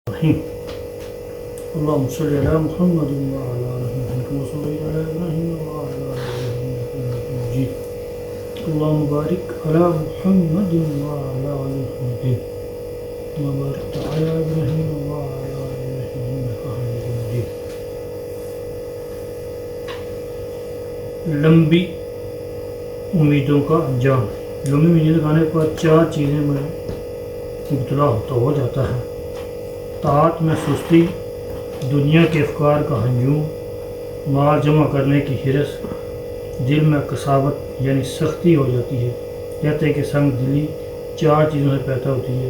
الرحيم اللهم صل على محمد وعلى آل محمد كما صليت على إبراهيم وعلى آل إبراهيم إنك حميد مجيد اللهم بارك على محمد وعلى آل محمد كما باركت على إبراهيم وعلى آل إبراهيم إنك حميد مجيد. لمبی امیدوں کا انجام. لمبی امیدیں لگانے پر 4 چیزیں میں مبتلا ہو جاتا ہے: طاعت میں سستی، دنیا کے افکار کا ہجوم، مال جمع کرنے کی حرص، دل میں کساوت یعنی سختی ہو جاتی ہے. کہتے ہیں کہ سنگ دلی 4 چیزوں سے پیدا ہوتی ہے: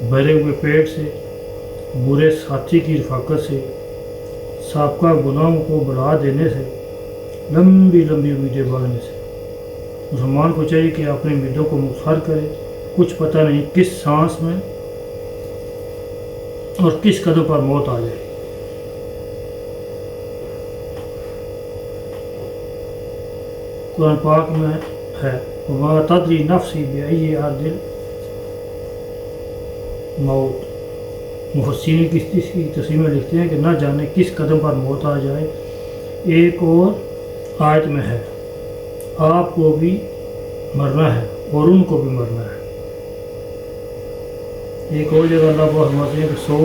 بھرے ہوئے پیٹ سے، برے ساتھی کی رفاقت سے، سابقہ گناہوں کو بڑھا دینے سے، لمبی لمبی امیدیں باندھنے سے. مسلمان کو چاہیے کہ اپنی امیدوں کو مختصر کرے. کچھ پتہ نہیں کس سانس میں اور کس قدم پر موت آ جائے. قرآن پاک میں ہے وَمَا تَدْرِي نَفْسٌ بِأَيِّ أَرْضٍ موت. مفسرین کی تفسیر میں لکھتے ہیں کہ نہ جانے کس قدم پر موت آ جائے. ایک اور آیت میں ہے آپ کو بھی مرنا ہے اور ان کو بھی مرنا ہے. ایک اور جگہ اللہ فرماتے ہیں کہ سو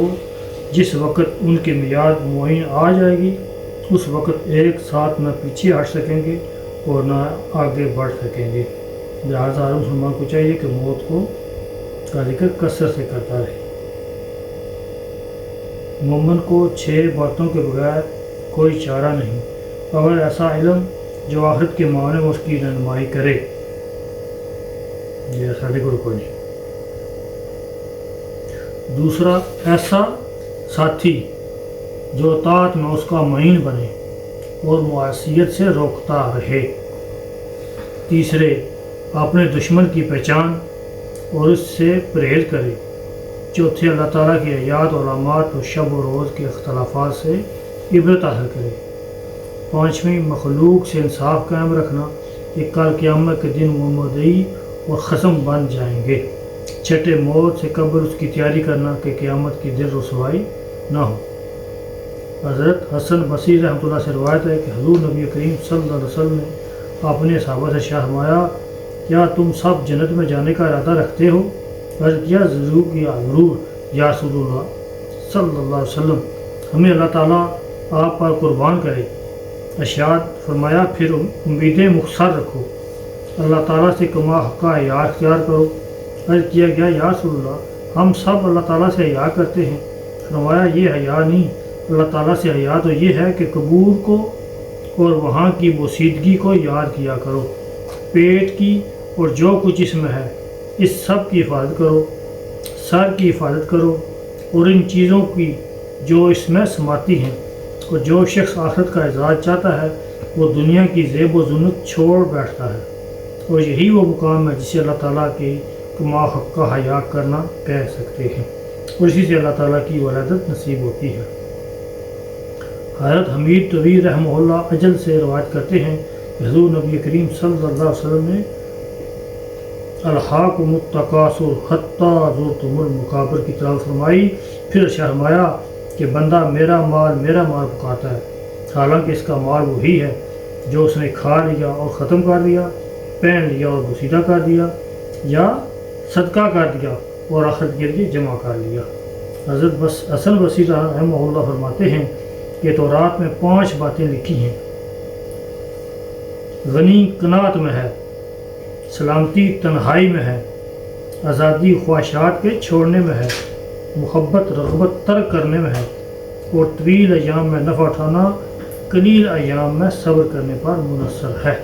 جس وقت ان کی میعاد معین آ جائے گی اس وقت ایک ساتھ نہ پیچھے ہٹ سکیں گے اور نہ آگے بڑھ سکیں گے. لہٰذا ہر مسلمان کو چاہیے کہ موت کا ذکر کثرت سے کرتا رہے. مومن کو 6 باتوں کے بغیر کوئی چارہ نہیں. اگر ایسا علم جو آخرت کے معنی میں اس کی رہنمائی کرے. یہ ایسا کوئی نہیں. دوسرا ایسا ساتھی جو طاعت میں اس کا معین بنے اور معصیت سے روکتا رہے. تیسرے اپنے دشمن کی پہچان اور اس سے پرہیز کرے. چوتھے اللہ تعالیٰ کی آیات اور علامات اور شب و روز کے اختلافات سے عبرت حاصل کرے. پانچویں مخلوق سے انصاف قائم رکھنا کہ کل قیامت کے دن وہ مدعی اور خصم بن جائیں گے. چھٹے موت سے قبل اس کی تیاری کرنا کہ قیامت کی دل رسوائی نہ ہو. حضرت حسن بصری رحمۃ اللہ سے روایت ہے کہ حضور نبی کریم صلی اللہ علیہ وسلم نے اپنے صحابہ سے فرمایا کیا تم سب جنت میں جانے کا ارادہ رکھتے ہو؟ عرض کیا ضرور یا رسول اللہ صلی اللہ علیہ وسلم ہمیں اللہ تعالیٰ آپ پر قربان کرے. ارشاد فرمایا پھر امیدیں مختصر رکھو، اللہ تعالیٰ سے کما حقہ حیا اختیار کرو. عرض کیا گیا یا رسول اللہ ہم سب اللہ تعالیٰ سے حیا کرتے ہیں. فرمایا یہ حیا نہیں، اللہ تعالیٰ سے حیا تو یہ ہے کہ قبور کو اور وہاں کی بوسیدگی کو یاد کیا کرو. پیٹ کی اور جو کچھ اس میں ہے اس سب کی حفاظت کرو. سر کی حفاظت کرو اور ان چیزوں کی جو اس میں سماتی ہیں. اور جو شخص آخرت کا اعزاز چاہتا ہے وہ دنیا کی زیب و زینت چھوڑ بیٹھتا ہے. اور یہی وہ مقام ہے جسے اللہ تعالیٰ کے کما حق کا حیا کرنا کہہ سکتے ہیں اور اسی سے اللہ تعالیٰ کی ولادت نصیب ہوتی ہے. حضرت حمید طویل رحمہ اللہ اجل سے روایت کرتے ہیں کہ حضور نبی کریم صلی اللہ علیہ وسلم نے الحاکم التکاثر حتی زرتم المقابر کی تلاوت فرمائی. پھر فرمایا کہ بندہ میرا مال پکارتا ہے حالانکہ اس کا مال وہی ہے جو اس نے کھا لیا اور ختم کر دیا، پہن لیا اور بوسیدہ کر دیا، یا صدقہ کر دیا اور آخرت کے لیے جمع کر لیا. حضرت حسن بصری رحمہ اللہ فرماتے ہیں کہ تورات میں 5 باتیں لکھی ہیں. غنی قناعت میں ہے، سلامتی تنہائی میں ہے، آزادی خواہشات کے چھوڑنے میں ہے، محبت رغبت ترک کرنے میں ہے، اور طویل ایام میں نفع اٹھانا قلیل ایام میں صبر کرنے پر منحصر ہے.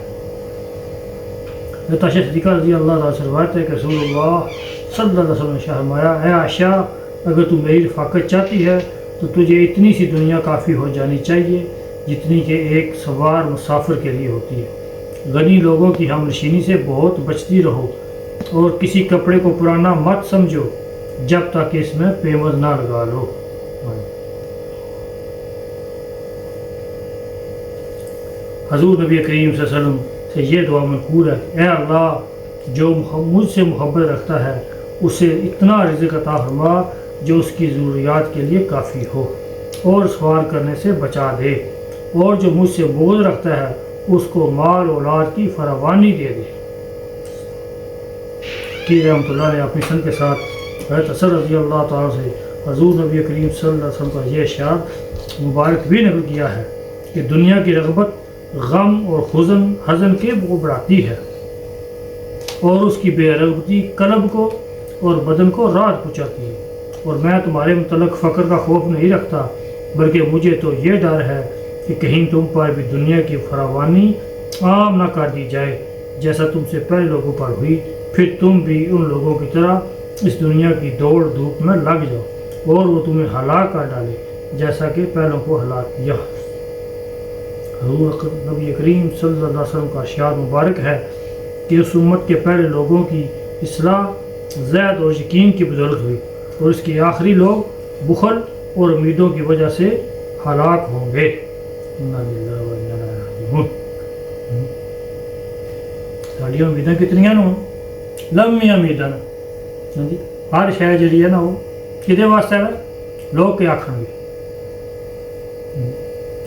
عائشہ صدیقہ رضی اللہ عنہ سے روایت ہے کہ رسول اللہ صلی اللہ علیہ وسلم نے فرمایا اے عائشہ اگر تو میری رفاقت چاہتی ہے تو تجھے اتنی سی دنیا کافی ہو جانی چاہیے جتنی کہ ایک سوار مسافر کے لیے ہوتی ہے. غنی لوگوں کی ہم نشینی سے بہت بچتی رہو اور کسی کپڑے کو پرانا مت سمجھو جب تک اس میں پیمد نہ لگا لو. حضور نبی کریم صلی اللہ علیہ وسلم سے یہ دعا منقول ہے اے اللہ جو مجھ سے محبت رکھتا ہے اسے اتنا رزق عطا فرما جو اس کی ضروریات کے لیے کافی ہو، اور سوال کرنے سے بچا دے، اور جو مجھ سے بغض رکھتا ہے اس کو مال اولاد کی فراوانی دے دے۔ کی رحمۃ اللہ نے اپنی سن کے ساتھ حضرت اثر رضی اللہ تعالیٰ سے حضور نبی کریم صلی اللہ علیہ وسلم کا یہ اشعار مبارک بھی نقل کیا ہے کہ دنیا کی رغبت غم اور حزن کے وہ بڑھاتی ہے، اور اس کی بے رغبتی قلب کو اور بدن کو راحت پہنچاتی ہے، اور میں تمہارے متعلق فقر کا خوف نہیں رکھتا، بلکہ مجھے تو یہ ڈر ہے کہ کہیں تم پر بھی دنیا کی فراوانی عام نہ کر دی جائے جیسا تم سے پہلے لوگوں پر ہوئی، پھر تم بھی ان لوگوں کی طرح اس دنیا کی دوڑ دھوپ میں لگ جاؤ اور وہ تمہیں ہلاک کر ڈالے جیسا کہ پہلوں کو ہلاک کیا۔ حضور نبی کریم صلی اللہ علیہ وسلم کا اشعار مبارک ہے کہ اس امت کے پہلے لوگوں کی اصلاح زید اور یقین کی بدولت ہوئی، اور اس کے آخری لوگ بخل اور امیدوں کی وجہ سے ہلاک ہوں گے۔ ساری امیدیں کتنی نو لمبی امیدیں، ہر شے جی ہے نا وہ کدے واسطے ہے، لوگ کیا آخر گے۔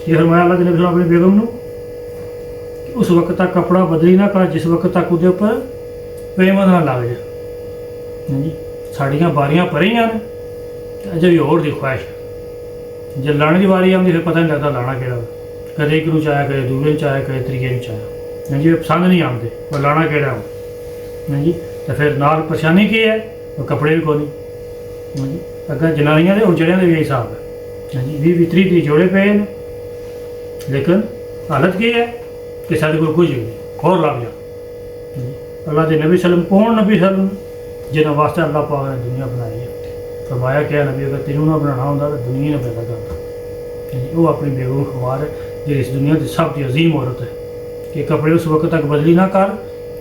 یہ فرمایا اللہ کے نبی صلی اللہ علیہ وسلم اپنی بیگم نو کہ اس وقت تک کپڑا بدلی نہ کر جس وقت تک وہ پر پیمند نہ لگ جائے۔ ساڑیاں باریاں پڑھیاں نے اجے بھی اور دی خواہش ہے، جب لانے کی باری آتی پھر پتہ نہیں لگتا لانا کہڑا، کدے ایک نو چاہے کدے دوسرے چاہے کدے تریے نو چاہے، جی پسند نہیں آتے وہ لانا کہڑا ہو جی، تو پھر نال پریشانی کی ہے وہ کپڑے بھی کونی جی، اگر جنانیاں دے اجڑیاں دے بھی حساب ہے جی، 20-30 جوڑے پے ہیں، لیکن حالت کی ہے کہ سارے کو کچھ نہیں اور لگ جا۔ اللہ کے نبی وسلم کون نبی وسلم جنہوں واسطے اللہ پاک نے دنیا بنائی ہے، فرمایا کہ نبی اگر تینوں نہ بنانا ہوتا تو دنیا نہ پیدا کرتا۔ وہ اپنی بیگم خبار ہے جو اس دنیا کی سب سے عظیم عورت ہے کہ کپڑے اس وقت تک بدلی نہ کر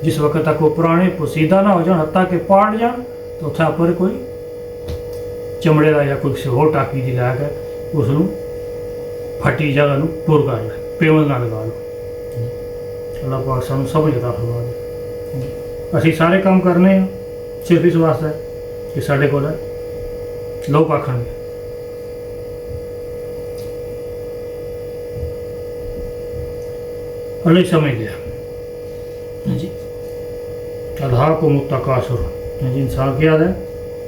جس وقت تک وہ پرانے پوسیدہ نہ ہو جان، حتیٰ کہ پاٹ جان تو اتنے پر کوئی چمڑے کا یا کوئی ہو ٹاکی دی لا کے اس پھٹی جگہ پور کر لے، پیمند نہ لگا لو۔ اللہ پاک سانو سمجھ عطا فرما دے۔ اسی سارے کام کرنے ہیں صرف اس واسطے کہ سارے کو لوگ آخر گے۔ اللہ سمجھ گیا جی، اللہ کو متقاصر جی، انسان کیا ہے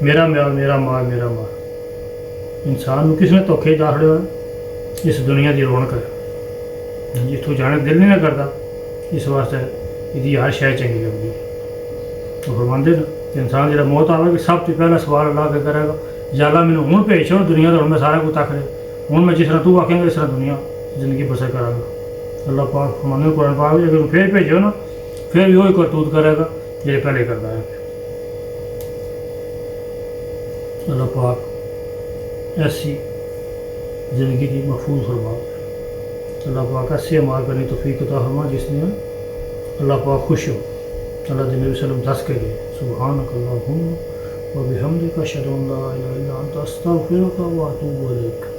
میرا مال میرا مال میرا مال، انسان کس نے دھوکھے داخلے ہوئے اس دنیا کی رونق ہے جی، اتوں جانے دل نہیں کرتا، اس واسطے یہ ہر شے چنگی لگتی ہے۔ تو فرماندے نا کہ انسان جب موت آئے کہ سب سے پہلا سوال اللہ کے کرے گا، یا اللہ مینوں ہوں بھیج چھوڑ دنیا تو ہوں میں سارا کچھ تک لے، ہوں میں جس طرح تو آکھیں گا اس طرح دنیا زندگی بسر کرا گا۔ اللہ پاک فرماندے قرآن پاک اگر پھر بھیجو نا پھر بھی وہی کرتوت کرے گا جی پہلے کرتا ہے۔ اللہ پاک ایسی زندگی کی محفوظ فرما، اللہ پاک ایسے عمال کرنے توفیق عطا فرما جس میں اللہ پاک خوش ہو۔ اللہ کے نبی وسلم دس کے گئے سبحانک اللہم و بحمدک اشہد ان لا الہ الا انت استغفرک و اتوب الیک۔